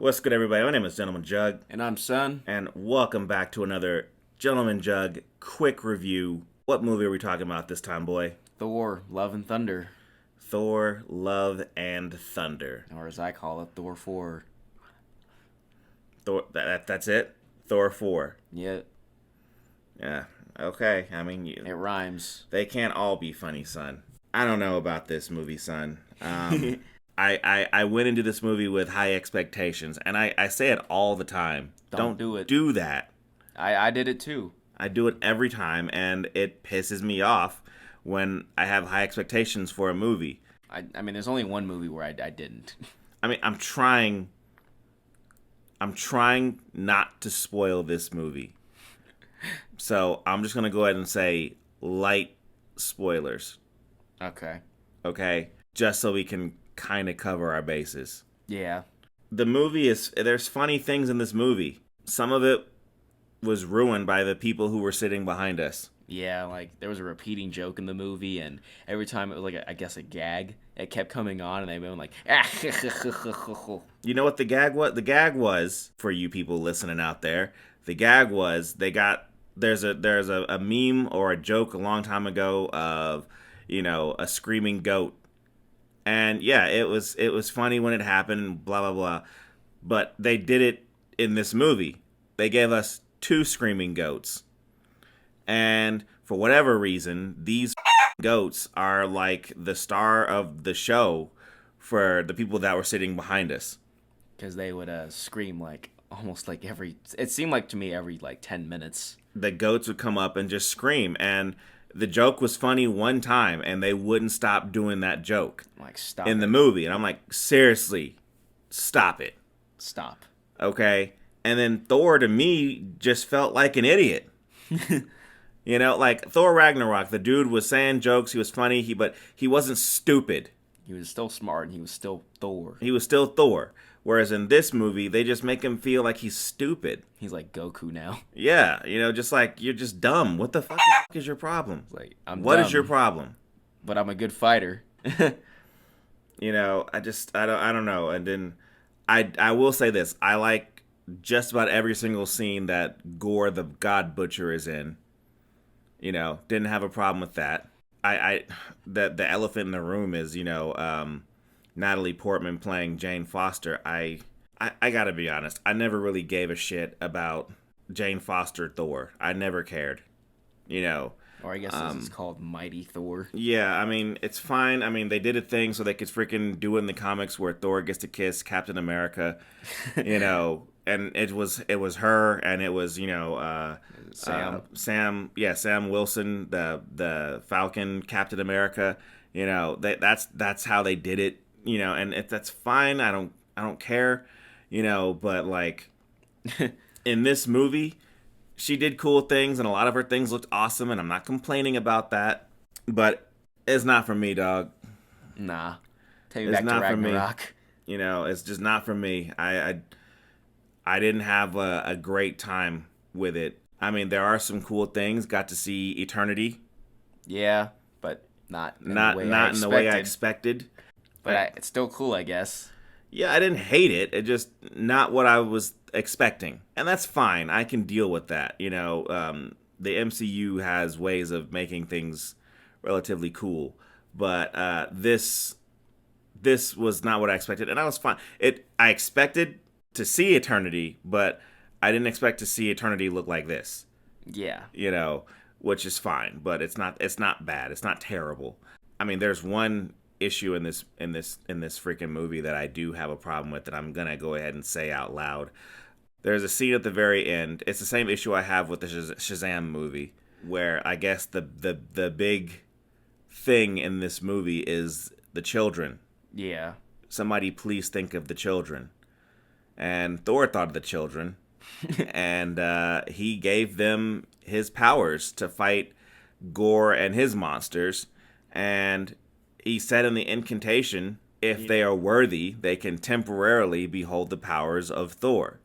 What's good, everybody? My name is Gentleman Jug, And I'm Son. and welcome back to another Gentleman Jug quick review. What movie are we talking about this time, boy? Thor, Love and Thunder. Thor, Love, and Thunder. Or as I call it, Thor 4. Thor. That's it. Thor 4. Yeah, Yeah. Okay. I mean, it rhymes. they can't all be funny, son. I don't know about this movie, son. I went into this movie with high expectations, and I say it all the time. Don't do it. Do that. I did it too. I do it every time, and it pisses me off when I have high expectations for a movie. I mean, there's only one movie where I didn't. I mean, I'm trying not to spoil this movie. So I'm just going to go ahead and say light spoilers, Okay. okay? Just so we can kind of cover our bases. Yeah. The movie there's funny things in this movie. Some of it was ruined by the people who were sitting behind us. Yeah, like, there was a repeating joke in the movie, and every time it was like, I guess, a gag, it kept coming on, and they went like, You know what the gag was? The gag was, for you people listening out there, the gag was there's a meme or a joke a long time ago of, a screaming goat. And yeah, it was funny when it happened, blah blah blah. But they did it in this movie. They gave us two screaming goats. And for whatever reason, these goats are like the star of the show for the people that were sitting behind us. because they would scream like almost like it seemed like to me every like 10 minutes. The goats would come up and just scream, and the joke was funny one time, and they wouldn't stop doing that joke Like, stop in it. the movie. And I'm like, seriously, stop it, Stop. okay? And then Thor, to me, just felt like an idiot. Like Thor Ragnarok, the dude was saying jokes, he was funny, but he wasn't stupid. He was still smart, and he was still Thor. He was still Thor. Whereas in this movie, they just make him feel like he's stupid. He's like Goku now. Yeah, just like, you're just dumb. What the fuck is your problem? It's like, I'm What dumb, is your problem? but I'm a good fighter. I don't know. And then I will say this. I like just about every single scene that Gore the God Butcher is in. Didn't have a problem with that. The elephant in the room is, Natalie Portman playing Jane Foster. I gotta be honest. I never really gave a shit about Jane Foster Thor. I never cared. Or I guess this is called Mighty Thor. Yeah, I mean, it's fine. I mean, they did a thing so they could freaking do it in the comics where Thor gets to kiss Captain America, and it was her, and it was, Sam. Sam Wilson, the Falcon Captain America. That's how they did it. And that's fine. I don't care. But like in this movie, she did cool things, and a lot of her things looked awesome, and I'm not complaining about that. But it's not for me, dog. Nah. Take me It's back not to for me. Ragnarok. It's just not for me. I didn't have a great time with it. I mean, there are some cool things. Got to see Eternity. Yeah, but not in The way I expected. But it's still cool, I guess. Yeah, I didn't hate it. It just not what I was expecting. And that's fine. I can deal with that. The MCU has ways of making things relatively cool. But this was not what I expected. And I was fine. I expected to see Eternity, but I didn't expect to see Eternity look like this. Yeah. Which is fine. But it's not bad. It's not terrible. I mean, there's one issue in this freaking movie that I do have a problem with that I'm gonna go ahead and say out loud. There's a scene at the very end. It's the same issue I have with the Shazam movie, where I guess the big thing in this movie is the children. Yeah. Somebody please think of the children. And Thor thought of the children, and he gave them his powers to fight Gore and his monsters, and he said in the incantation, if they are worthy, they can temporarily behold the powers of Thor.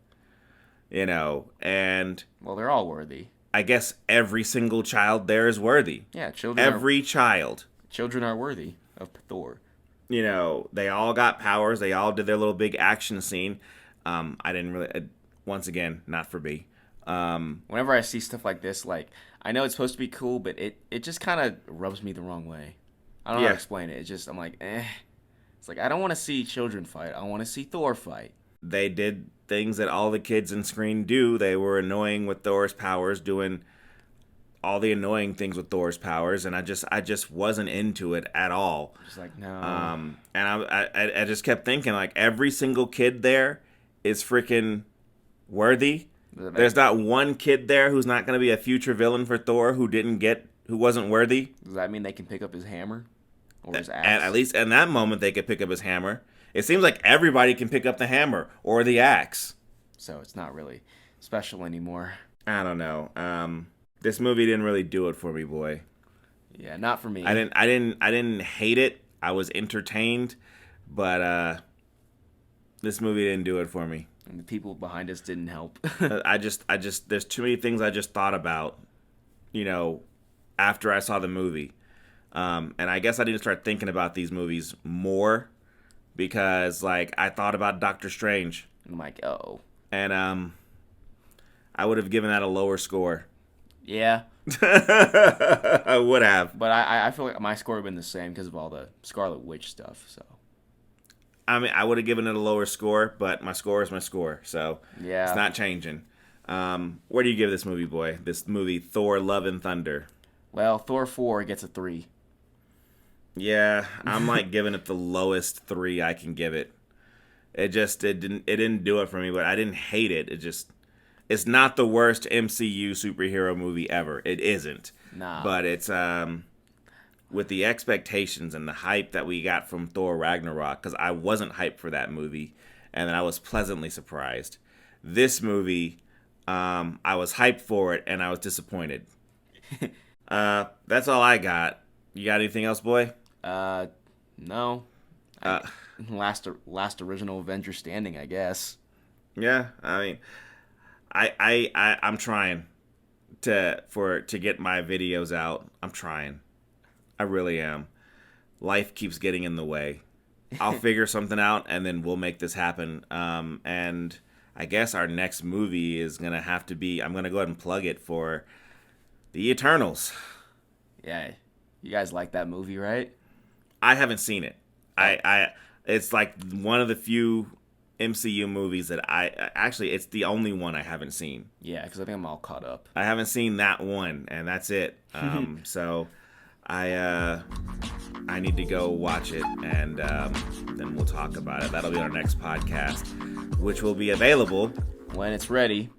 And Well, they're all worthy. I guess every single child there is worthy. Yeah, children. Every child. Children are worthy of Thor. They all got powers. They all did their little big action scene. I didn't really. Once again, not for me. Whenever I see stuff like this, like I know it's supposed to be cool, but it just kind of rubs me the wrong way. I don't know how to explain it. It's just I'm like, eh. It's like I don't want to see children fight. I want to see Thor fight. They did things that all the kids in screen do. They were annoying with Thor's powers, doing all the annoying things with Thor's powers, and I just wasn't into it at all. Just like no. And I just kept thinking like every single kid there is freaking worthy. There's not one kid there who's not going to be a future villain for Thor who wasn't worthy. Does that mean they can pick up his hammer or his axe? And at least in that moment, they could pick up his hammer. It seems like everybody can pick up the hammer or the axe. So it's not really special anymore. I don't know. This movie didn't really do it for me, boy. Yeah, not for me. I didn't hate it. I was entertained, but this movie didn't do it for me. And the people behind us didn't help. I just there's too many things I just thought about, after I saw the movie. And I guess I need to start thinking about these movies more because like I thought about Doctor Strange. I'm like, oh. And I would have given that a lower score. Yeah. I would have. But I feel like my score would have been the same because of all the Scarlet Witch stuff, so. I mean, I would have given it a lower score, but my score is my score, so yeah, it's not changing. Where do you give this movie, boy? This movie, Thor: Love and Thunder. Well, Thor 4 gets a 3. Yeah, I'm like giving it the lowest 3 I can give it. It didn't do it for me, but I didn't hate it. It's not the worst MCU superhero movie ever. It isn't. Nah. But it's with the expectations and the hype that we got from Thor Ragnarok, because I wasn't hyped for that movie, and then I was pleasantly surprised. This movie, I was hyped for it, and I was disappointed. That's all I got. You got anything else, boy? No. Last original Avenger standing, I guess. Yeah, I mean, I'm trying to get my videos out. I'm trying. I really am. Life keeps getting in the way. I'll figure something out, and then we'll make this happen. And I guess our next movie is going to have to be... I'm going to go ahead and plug it for The Eternals. Yeah. You guys like that movie, right? I haven't seen it. It's like one of the few MCU movies that actually, it's the only one I haven't seen. Yeah, because I think I'm all caught up. I haven't seen that one, and that's it. So... I need to go watch it, and then we'll talk about it. That'll be our next podcast, which will be available when it's ready.